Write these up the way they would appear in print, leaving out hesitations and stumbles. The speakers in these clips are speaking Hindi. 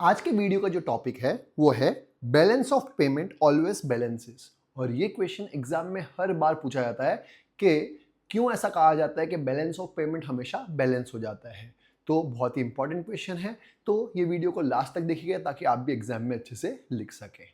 आज के वीडियो का जो टॉपिक है वो है balance of payment always balances. और ये क्वेश्चन एग्जाम में हर बार पूछा जाता है कि क्यों ऐसा कहा जाता है कि बैलेंस ऑफ पेमेंट हमेशा बैलेंस हो जाता है। तो बहुत ही इंपॉर्टेंट क्वेश्चन है, तो ये वीडियो को लास्ट तक देखिएगा ताकि आप भी एग्जाम में अच्छे से लिख सकें।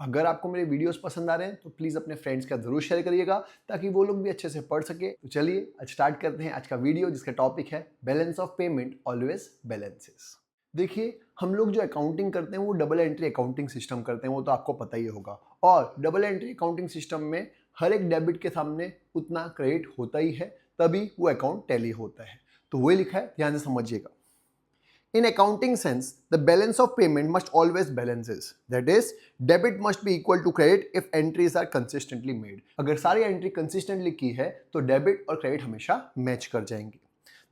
अगर आपको मेरे वीडियोस पसंद आ रहे हैं तो प्लीज़ अपने फ्रेंड्स का जरूर शेयर करिएगा ताकि वो लोग भी अच्छे से पढ़ सके। तो चलिए आज स्टार्ट करते हैं आज का वीडियो, जिसका टॉपिक है balance of payment always balances. देखिए, हम लोग जो अकाउंटिंग करते हैं वो डबल एंट्री अकाउंटिंग सिस्टम करते हैं, वो तो आपको पता ही होगा। और डबल एंट्री अकाउंटिंग सिस्टम में हर एक डेबिट के सामने उतना क्रेडिट होता ही है, तभी वो अकाउंट टैली होता है। तो वही लिखा है, ध्यान से समझिएगा। In accounting sense, the balance of payment must always balances. That is, debit must be equal to credit if entries are consistently made. अगर सारी एंट्री कंसिस्टेंटली की है तो डेबिट और क्रेडिट हमेशा मैच कर जाएंगे।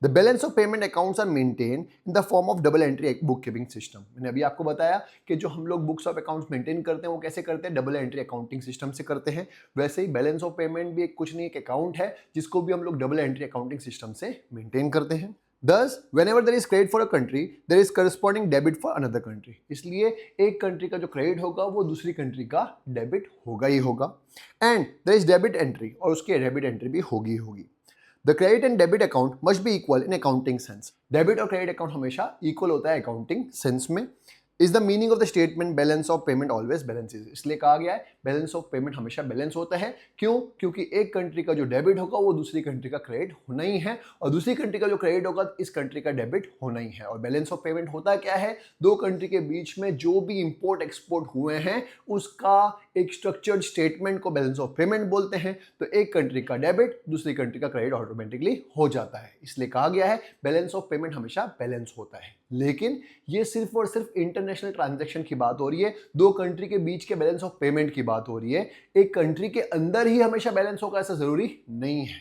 The balance of payment accounts are maintained in the form of double entry bookkeeping system. मैंने अभी आपको बताया कि जो हम लोग बुक्स ऑफ अकाउंट्स मेंटेन करते हैं वो कैसे करते हैं, डबल एंट्री अकाउंटिंग सिस्टम से करते हैं। वैसे ही बैलेंस ऑफ पेमेंट भी एक कुछ नहीं एक अकाउंट है जिसको भी हम लोग डबल एंट्री अकाउंटिंग सिस्टम से मेंटेन करते हैं। Thus, whenever there is credit for a country, there is corresponding debit for another country. इसलिए एक कंट्री का जो क्रेडिट होगा वो दूसरी कंट्री का डेबिट होगा ही होगा। And there is debit entry, और उसकी डेबिट एंट्री भी होगी ही होगी। The credit and debit account must be equal in accounting sense. Debit और क्रेडिट अकाउंट हमेशा इक्वल होता है अकाउंटिंग सेंस में। Is the meaning of the statement balance of payment always balances. इसलिए कहा गया है बैलेंस ऑफ पेमेंट हमेशा बैलेंस होता है। क्यों? क्योंकि एक कंट्री का जो डेबिट होगा वो दूसरी कंट्री का क्रेडिट होना ही है, और दूसरी कंट्री का जो क्रेडिट होगा इस कंट्री का डेबिट होना ही है। और बैलेंस ऑफ पेमेंट होता क्या है? दो कंट्री के बीच में जो भी इंपोर्ट एक्सपोर्ट हुए हैं उसका एक स्ट्रक्चर्ड स्टेटमेंट को बैलेंस ऑफ पेमेंट बोलते हैं। तो एक कंट्री का डेबिट दूसरी कंट्री का क्रेडिट ऑटोमेटिकली हो जाता है, इसलिए कहा गया है बैलेंस ऑफ पेमेंट हमेशा बैलेंस होता है। लेकिन ये सिर्फ और सिर्फ इंटरनेशनल ट्रांजैक्शन की बात हो रही है, दो कंट्री के बीच के बैलेंस ऑफ पेमेंट की बात हो रही है। एक कंट्री के अंदर ही हमेशा बैलेंस होगा ऐसा जरूरी नहीं है।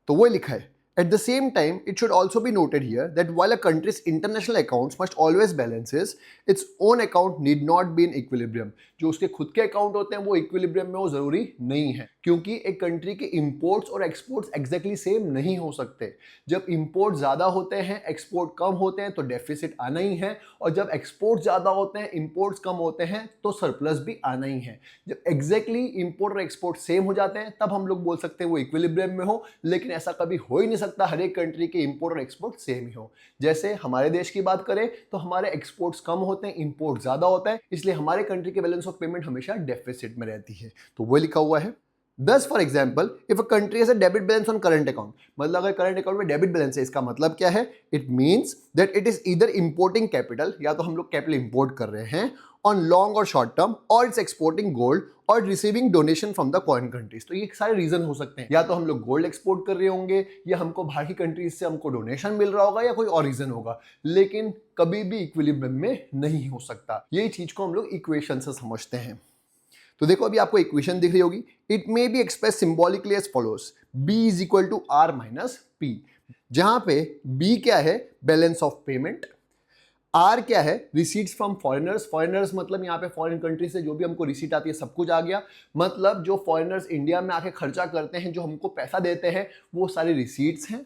तो वो लिखा है, at the same time it should also be noted here that while a country's international accounts must always balances, its own account need not be in equilibrium. जो उसके खुद के अकाउंट होते हैं वो इक्विलिब्रियम में हो जरूरी नहीं है, क्योंकि एक कंट्री के इंपोर्ट्स और एक्सपोर्ट्स एग्जैक्टली सेम नहीं हो सकते। जब इंपोर्ट ज्यादा होते हैं एक्सपोर्ट कम होते हैं तो डेफिसिट आना ही है, और जब एक्सपोर्ट ज्यादा होते हैं इंपोर्ट्स कम होते हैं तो सरप्लस भी आना ही है। जब एग्जैक्टली इंपोर्ट और एक्सपोर्ट सेम हो जाते हैं तब हम लोग बोल सकते हैं वो इक्विलिब्रियम में हो, लेकिन ऐसा कभी हो ही नहीं सकता हर एक कंट्री के इंपोर्ट और एक्सपोर्ट सेम ही हो। जैसे हमारे देश की बात करें तो हमारे एक्सपोर्ट्स कम होते हैं इंपोर्ट ज्यादा होता है, इसलिए हमारे कंट्री के बैलेंस ऑफ पेमेंट हमेशा डेफिसिट में रहती है। तो वो लिखा हुआ है। Thus, for example, if a country has a debit balance on current account, मतलब अगर करंट अकाउंट में डेबिट बैलेंस है, इसका मतलब क्या है? It means that it is either importing capital, या तो हम लोग कैपिटल इंपोर्ट कर रहे हैं on long or short term, or it's exporting gold or receiving donation from the foreign countries. तो ये सारे रीजन हो सकते हैं, या तो हम लोग गोल्ड एक्सपोर्ट कर रहे होंगे, या हमको बाहर की कंट्रीज से हमको डोनेशन मिल रहा होगा, या कोई और रीजन होगा, लेकिन कभी भी इक्विलिब्रियम में नहीं हो सकता। यही चीज को हम लोग इक्वेशन से समझते हैं। तो देखो अभी आपको इक्वेशन दिख रही होगी। It may be express symbolically as follows, B is equal to R minus P, जहां पे बी क्या है? Balance of payment. आर क्या है? Receipts from foreigners. फॉरेनर्स मतलब यहाँ पे फॉरेन कंट्री से जो भी हमको रिसीट आती है सब कुछ आ गया, मतलब जो फॉरेनर्स इंडिया में आके खर्चा करते हैं, जो हमको पैसा देते हैं, वो सारी रिसीट्स हैं।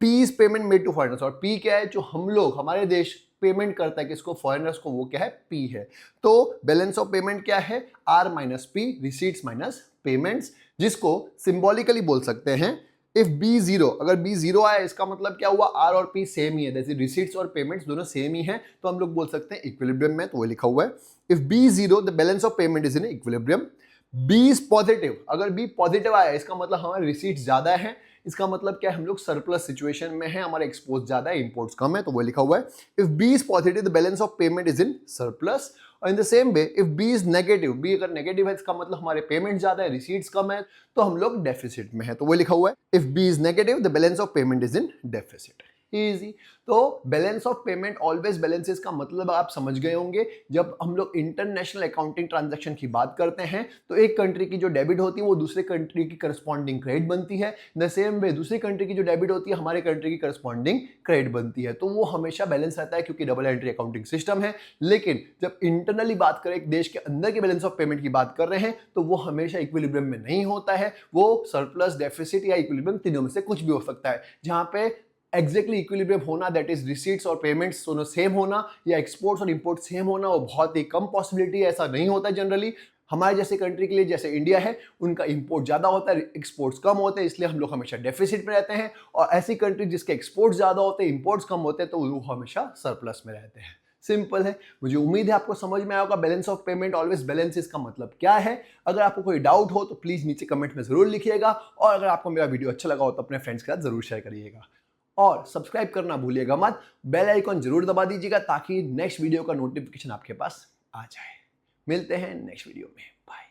P is payment made to foreigners, और पी क्या है? जो हम लोग हमारे देश पेमेंट करता है किसको? फॉरेनर्स को, वो क्या है? पी है। तो बैलेंस ऑफ पेमेंट क्या है? R minus P, receipts minus payments, जिसको सिंबॉलिकली बोल सकते हैं इफ बी जीरो। अगर बी जीरो आया इसका मतलब क्या हुआ? आर और पी सेम ही है, जैसे रिसीट्स और पेमेंट्स दोनों सेम ही हैं, तो हम लोग बोल सकते हैं इक्विलिब्रियम में। तो वो लिखा हुआ है if B zero the balance of payment is in equilibrium. B is positive, अगर बी पॉजिटिव आया इसका मतलब हमारे रिसीट्स ज्यादा है, इसका मतलब क्या है? हम लोग सरप्लस सिचुएशन में है, हमारे एक्सपोर्ट ज्यादा है इंपोर्ट्स कम है। तो वो लिखा हुआ है if B is positive the balance of payment is in surplus. और in the same way if B is negative, B अगर नेगेटिव है इसका मतलब हमारे पेमेंट ज्यादा है रिसीट्स कम है, तो हम लोग डेफिसिट में है। तो वो लिखा हुआ है if B is negative the balance of payment is in deficit. Easy. तो balance of payment always balances का मतलब आप समझ गए होंगे। जब हम लोग इंटरनेशनल अकाउंटिंग ट्रांजैक्शन की बात करते हैं तो एक कंट्री की जो डेबिट होती है वो दूसरे कंट्री की करस्पॉन्डिंग क्रेडिट बनती है। द सेम वे दूसरी कंट्री की जो डेबिट होती है हमारे कंट्री की करस्पॉन्डिंग क्रेडिट बनती है, तो वो हमेशा बैलेंस रहता है क्योंकि डबल एंट्री अकाउंटिंग सिस्टम है। लेकिन जब इंटरनली बात करें, एक देश के अंदर के बैलेंस ऑफ पेमेंट की बात कर रहे हैं, तो वो हमेशा इक्विलिब्रियम में नहीं होता है, वो सरप्लस, डेफिसिट या इक्विलिब्रियम तीनों में से कुछ भी हो सकता है। जहां पे एग्जैक्टली इक्विलिब्रियम होना, दैट इज रिसीट्स और पेमेंट्स दोनों सेम होना या एक्सपोर्ट्स और इंपोर्ट सेम होना, वो बहुत ही कम पॉसिबिलिटी है, ऐसा नहीं होता जनरली। हमारे जैसे कंट्री के लिए, जैसे इंडिया है, उनका इंपोर्ट ज्यादा होता है, एक्सपोर्ट्स कम होते हैं, इसलिए हम लोग हमेशा डेफिसिट में रहते हैं। और ऐसी कंट्री जिसके एक्सपोर्ट्स ज्यादा होते हैं, इंपोर्ट्स कम होते हैं, तो वो हमेशा सरप्लस में रहते हैं। सिंपल है। मुझे उम्मीद है आपको समझ में आया होगा balance of payment always balances का मतलब क्या है। अगर आपको कोई डाउट हो तो प्लीज नीचे कमेंट में जरूर लिखिएगा, और अगर आपको मेरा वीडियो अच्छा लगा हो तो अपने फ्रेंड्स के साथ जरूर शेयर करिएगा, और सब्सक्राइब करना भूलिएगा मत। बेल आइकॉन जरूर दबा दीजिएगा ताकि नेक्स्ट वीडियो का नोटिफिकेशन आपके पास आ जाए। मिलते हैं नेक्स्ट वीडियो में। बाय।